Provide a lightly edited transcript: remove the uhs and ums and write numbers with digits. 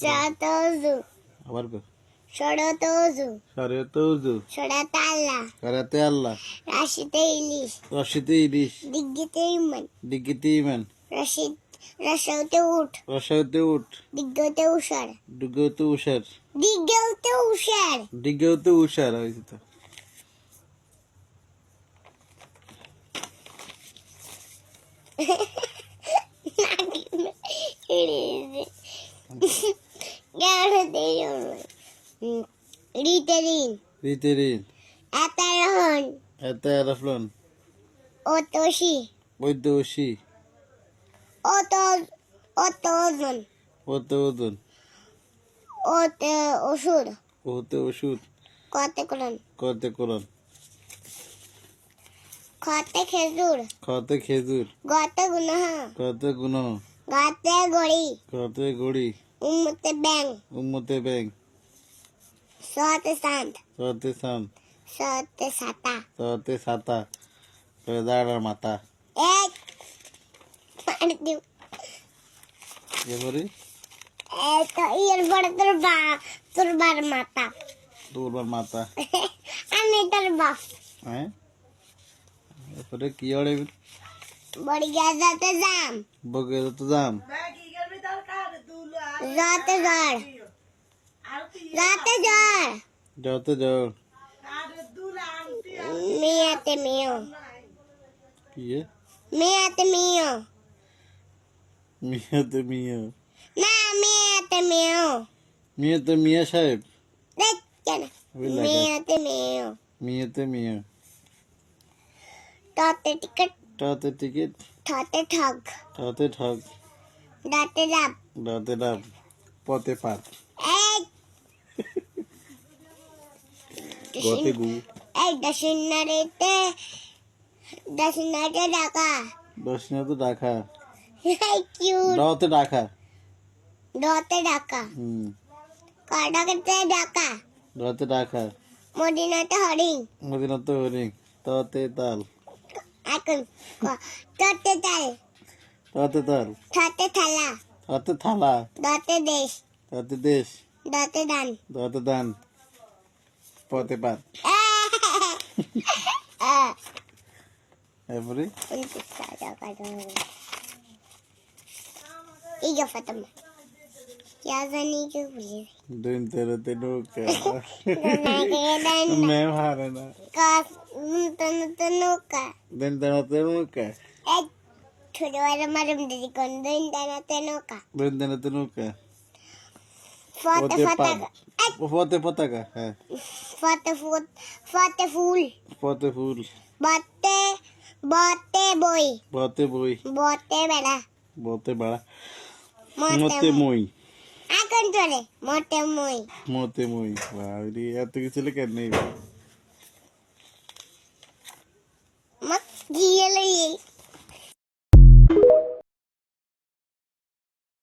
Satozu. আবার কো। Shorotozu. সারেতৌজু। Shoratala. Karate আল্লাহ। Rashite ilis. রশিতে ইলিশ। Digite iman. ডিগিতে ইমান। Rashote ut. রসায়তে উঠ। Digote ushar. ডুগতে উষার। Digote ushar. ডিগেওতে উষার হয়েছে তো। Riterin. রিতেরিন। Atarahon. এতে আরাফলন। Otoshi. বৈদ্যসী। Otozon. ওতে ওজন। Ote osur. ওতে ওষুধ। Kote kolon. কতে কোরআন। Kote khezur. খতে খেজুর। Gote gunaha. কতে গুণ। Gote gori. কতে গড়ি। Umute bang. উম্মতে ব্যাং। Sote sand. কতে সান। Sote sata. কতে ছাতা। দাঁড়ার মাথা। Ek. Mardu. এবারে Eto earbud turbar mata. তোরবার মাথা। Ami turba. হ্যাঁ এরপরে কি অড়ে Bodi gazate jam. বগে তো দাম। Zote zor. Zote zor. যত যাও Miyate miyo. কি Miyate miyo. মিয়াতে মিয়া। Na miyate miyo. মিয়াতে মিয়া সাহেব। Dekkan. ওই লাগে। Miyate miyo. মিয়াতে মিয়া। Tote ticket. টাতে টিকিট। Tote thog. টাতে ঠগ। Date dab. ডাতে ডাব। পথে পাত। Ek. গতে গু। Ek dasinarete. Dasinarete daka. দশনা তো ডাকা। Cute. ডতে ডাকা। Dote daka. Kadakate daka. ডতে ডাকা। Modinate horing. মদিনাতে হরিং। ততে তাল। Akun. Tote tal. ততে তাল। Tote thala. ততে থালা। Dote desh. ততে দেশ। Dote dan. ততে দান। পথে পাত। এরপরে Untuk saya kadang. Iga Fatima. Ya zani ke boleh. দিন তেরোতে নৌকা। Dan ম্যাম হারে না। kas nuka. দিন তেরোতে নৌকা। Sudah ada malam dari kondon dan nuka. দিন তেরোতে নৌকা। Foto পথে foto. পাত। পথে পতাকা। হ্যাঁ Foto full. পথে ফুল। Bote boy. পথে বই। Bote bela. পথে বাড়া। Mote মতে মই। Akan tuh deh. Mote moi. মতে মই। বাড়ি এত কিছু লেখা নেই।